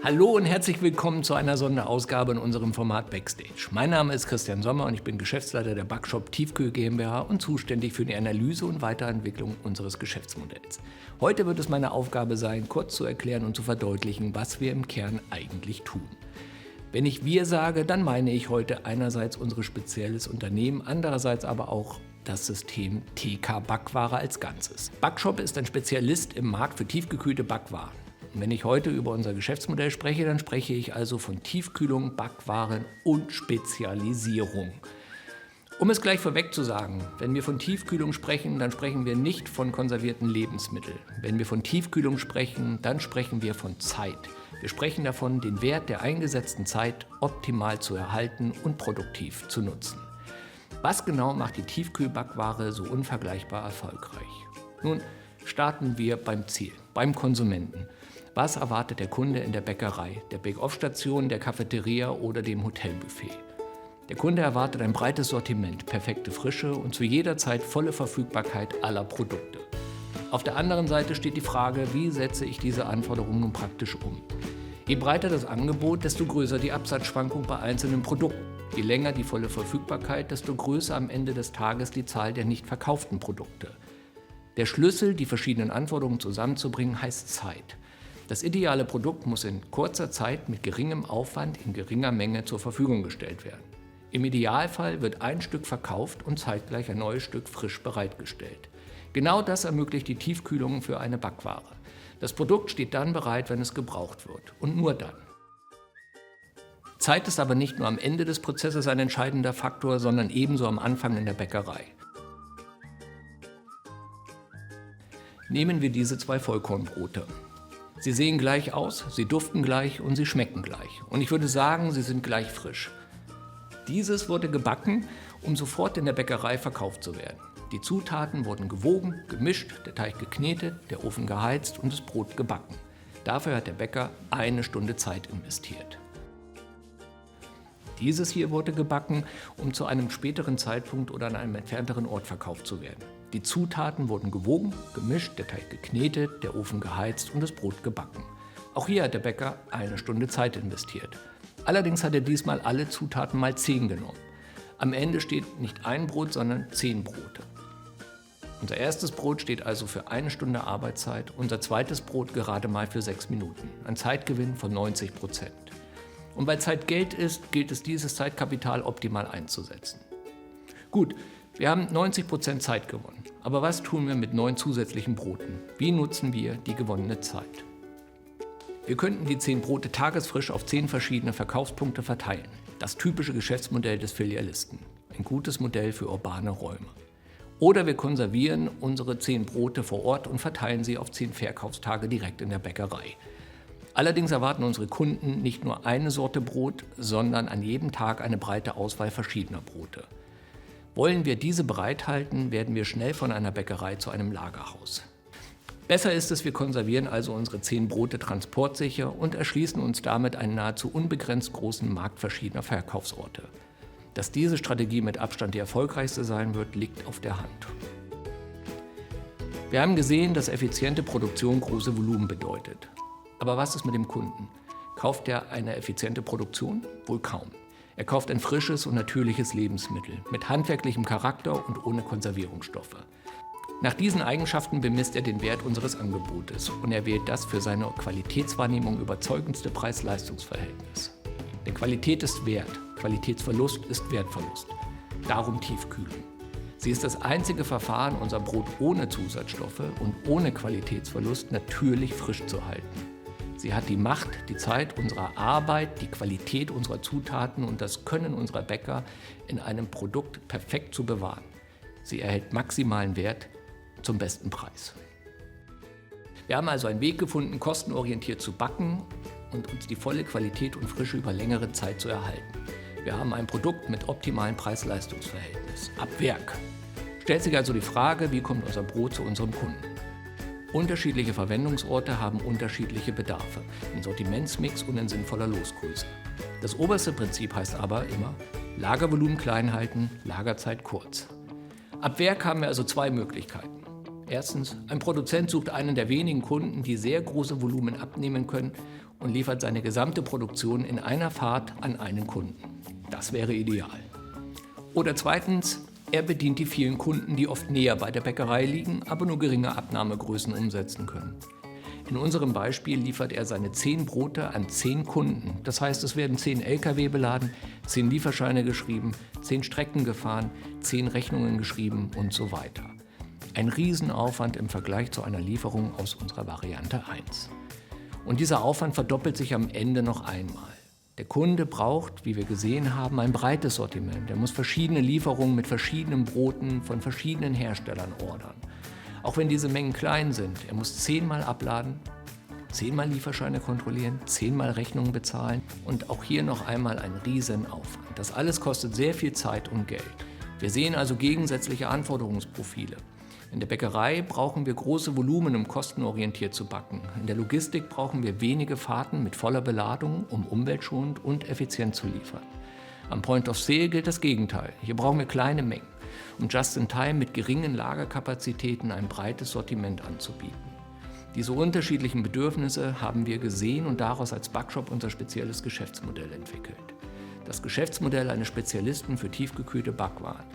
Hallo und herzlich willkommen zu einer Sonderausgabe in unserem Format Backstage. Mein Name ist Christian Sommer und ich bin Geschäftsleiter der Backshop Tiefkühl GmbH und zuständig für die Analyse und Weiterentwicklung unseres Geschäftsmodells. Heute wird es meine Aufgabe sein, kurz zu erklären und zu verdeutlichen, was wir im Kern eigentlich tun. Wenn ich wir sage, dann meine ich heute einerseits unser spezielles Unternehmen, andererseits aber auch das System TK Backware als Ganzes. Backshop ist ein Spezialist im Markt für tiefgekühlte Backwaren. Und wenn ich heute über unser Geschäftsmodell spreche, dann spreche ich also von Tiefkühlung, Backwaren und Spezialisierung. Um es gleich vorweg zu sagen, wenn wir von Tiefkühlung sprechen, dann sprechen wir nicht von konservierten Lebensmitteln. Wenn wir von Tiefkühlung sprechen, dann sprechen wir von Zeit. Wir sprechen davon, den Wert der eingesetzten Zeit optimal zu erhalten und produktiv zu nutzen. Was genau macht die Tiefkühlbackware so unvergleichbar erfolgreich? Nun, starten wir beim Ziel, beim Konsumenten. Was erwartet der Kunde in der Bäckerei, der Bake-Off-Station, der Cafeteria oder dem Hotelbuffet? Der Kunde erwartet ein breites Sortiment, perfekte Frische und zu jeder Zeit volle Verfügbarkeit aller Produkte. Auf der anderen Seite steht die Frage, wie setze ich diese Anforderungen nun praktisch um? Je breiter das Angebot, desto größer die Absatzschwankung bei einzelnen Produkten. Je länger die volle Verfügbarkeit, desto größer am Ende des Tages die Zahl der nicht verkauften Produkte. Der Schlüssel, die verschiedenen Anforderungen zusammenzubringen, heißt Zeit. Das ideale Produkt muss in kurzer Zeit mit geringem Aufwand in geringer Menge zur Verfügung gestellt werden. Im Idealfall wird ein Stück verkauft und zeitgleich ein neues Stück frisch bereitgestellt. Genau das ermöglicht die Tiefkühlung für eine Backware. Das Produkt steht dann bereit, wenn es gebraucht wird und nur dann. Zeit ist aber nicht nur am Ende des Prozesses ein entscheidender Faktor, sondern ebenso am Anfang in der Bäckerei. Nehmen wir diese zwei Vollkornbrote. Sie sehen gleich aus, sie duften gleich und sie schmecken gleich. Und ich würde sagen, sie sind gleich frisch. Dieses wurde gebacken, um sofort in der Bäckerei verkauft zu werden. Die Zutaten wurden gewogen, gemischt, der Teig geknetet, der Ofen geheizt und das Brot gebacken. Dafür hat der Bäcker 1 Stunde Zeit investiert. Dieses hier wurde gebacken, um zu einem späteren Zeitpunkt oder an einem entfernteren Ort verkauft zu werden. Die Zutaten wurden gewogen, gemischt, der Teig geknetet, der Ofen geheizt und das Brot gebacken. Auch hier hat der Bäcker 1 Stunde Zeit investiert. Allerdings hat er diesmal alle Zutaten mal 10 genommen. Am Ende steht nicht ein Brot, sondern 10 Brote. Unser erstes Brot steht also für 1 Stunde Arbeitszeit, unser zweites Brot gerade mal für 6 Minuten. Ein Zeitgewinn von 90%. Und weil Zeit Geld ist, gilt es, dieses Zeitkapital optimal einzusetzen. Gut, wir haben 90% Zeit gewonnen. Aber was tun wir mit 9 zusätzlichen Broten? Wie nutzen wir die gewonnene Zeit? Wir könnten die 10 Brote tagesfrisch auf 10 verschiedene Verkaufspunkte verteilen. Das typische Geschäftsmodell des Filialisten. Ein gutes Modell für urbane Räume. Oder wir konservieren unsere 10 Brote vor Ort und verteilen sie auf 10 Verkaufstage direkt in der Bäckerei. Allerdings erwarten unsere Kunden nicht nur eine Sorte Brot, sondern an jedem Tag eine breite Auswahl verschiedener Brote. Wollen wir diese bereithalten, werden wir schnell von einer Bäckerei zu einem Lagerhaus. Besser ist es, wir konservieren also unsere 10 Brote transportsicher und erschließen uns damit einen nahezu unbegrenzt großen Markt verschiedener Verkaufsorte. Dass diese Strategie mit Abstand die erfolgreichste sein wird, liegt auf der Hand. Wir haben gesehen, dass effiziente Produktion große Volumen bedeutet. Aber was ist mit dem Kunden? Kauft er eine effiziente Produktion? Wohl kaum. Er kauft ein frisches und natürliches Lebensmittel mit handwerklichem Charakter und ohne Konservierungsstoffe. Nach diesen Eigenschaften bemisst er den Wert unseres Angebotes und er wählt das für seine Qualitätswahrnehmung überzeugendste Preis-Leistungs-Verhältnis. Denn Qualität ist Wert, Qualitätsverlust ist Wertverlust. Darum Tiefkühlung. Sie ist das einzige Verfahren, unser Brot ohne Zusatzstoffe und ohne Qualitätsverlust natürlich frisch zu halten. Sie hat die Macht, die Zeit unserer Arbeit, die Qualität unserer Zutaten und das Können unserer Bäcker in einem Produkt perfekt zu bewahren. Sie erhält maximalen Wert zum besten Preis. Wir haben also einen Weg gefunden, kostenorientiert zu backen und uns die volle Qualität und Frische über längere Zeit zu erhalten. Wir haben ein Produkt mit optimalem Preis-Leistungs-Verhältnis, ab Werk. Stellt sich also die Frage, wie kommt unser Brot zu unserem Kunden? Unterschiedliche Verwendungsorte haben unterschiedliche Bedarfe, in Sortimentsmix und in sinnvoller Losgröße. Das oberste Prinzip heißt aber immer, Lagervolumen klein halten, Lagerzeit kurz. Ab Werk haben wir also 2 Möglichkeiten. Erstens, ein Produzent sucht einen der wenigen Kunden, die sehr große Volumen abnehmen können und liefert seine gesamte Produktion in einer Fahrt an einen Kunden. Das wäre ideal. Oder zweitens, er bedient die vielen Kunden, die oft näher bei der Bäckerei liegen, aber nur geringe Abnahmegrößen umsetzen können. In unserem Beispiel liefert er seine 10 Brote an 10 Kunden. Das heißt, es werden 10 Lkw beladen, 10 Lieferscheine geschrieben, 10 Strecken gefahren, 10 Rechnungen geschrieben und so weiter. Ein Riesenaufwand im Vergleich zu einer Lieferung aus unserer Variante 1. Und dieser Aufwand verdoppelt sich am Ende noch einmal. Der Kunde braucht, wie wir gesehen haben, ein breites Sortiment. Er muss verschiedene Lieferungen mit verschiedenen Broten von verschiedenen Herstellern ordern. Auch wenn diese Mengen klein sind, er muss 10-mal abladen, 10-mal Lieferscheine kontrollieren, 10-mal Rechnungen bezahlen und auch hier noch einmal ein Riesenaufwand. Das alles kostet sehr viel Zeit und Geld. Wir sehen also gegensätzliche Anforderungsprofile. In der Bäckerei brauchen wir große Volumen, um kostenorientiert zu backen. In der Logistik brauchen wir wenige Fahrten mit voller Beladung, um umweltschonend und effizient zu liefern. Am Point of Sale gilt das Gegenteil. Hier brauchen wir kleine Mengen, um just-in-time mit geringen Lagerkapazitäten ein breites Sortiment anzubieten. Diese unterschiedlichen Bedürfnisse haben wir gesehen und daraus als Backshop unser spezielles Geschäftsmodell entwickelt. Das Geschäftsmodell eines Spezialisten für tiefgekühlte Backwaren.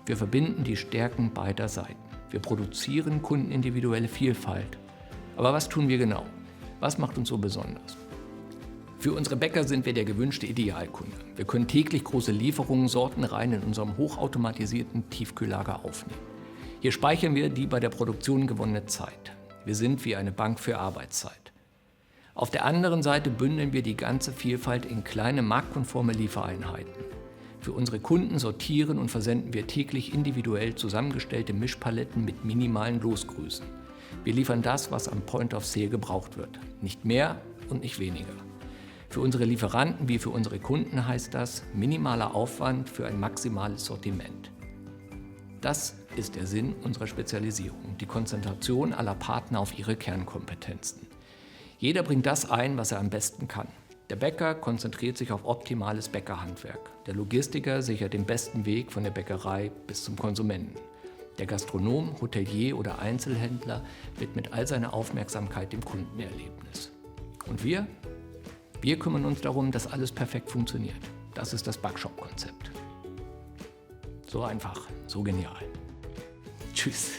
Wir verbinden die Stärken beider Seiten. Wir produzieren kundenindividuelle Vielfalt. Aber was tun wir genau? Was macht uns so besonders? Für unsere Bäcker sind wir der gewünschte Idealkunde. Wir können täglich große Lieferungen sortenrein in unserem hochautomatisierten Tiefkühllager aufnehmen. Hier speichern wir die bei der Produktion gewonnene Zeit. Wir sind wie eine Bank für Arbeitszeit. Auf der anderen Seite bündeln wir die ganze Vielfalt in kleine marktkonforme Liefereinheiten. Für unsere Kunden sortieren und versenden wir täglich individuell zusammengestellte Mischpaletten mit minimalen Losgrößen. Wir liefern das, was am Point of Sale gebraucht wird. Nicht mehr und nicht weniger. Für unsere Lieferanten wie für unsere Kunden heißt das minimaler Aufwand für ein maximales Sortiment. Das ist der Sinn unserer Spezialisierung, die Konzentration aller Partner auf ihre Kernkompetenzen. Jeder bringt das ein, was er am besten kann. Der Bäcker konzentriert sich auf optimales Bäckerhandwerk. Der Logistiker sichert den besten Weg von der Bäckerei bis zum Konsumenten. Der Gastronom, Hotelier oder Einzelhändler widmet all seine Aufmerksamkeit dem Kundenerlebnis. Und wir? Wir kümmern uns darum, dass alles perfekt funktioniert. Das ist das Backshop-Konzept. So einfach, so genial. Tschüss.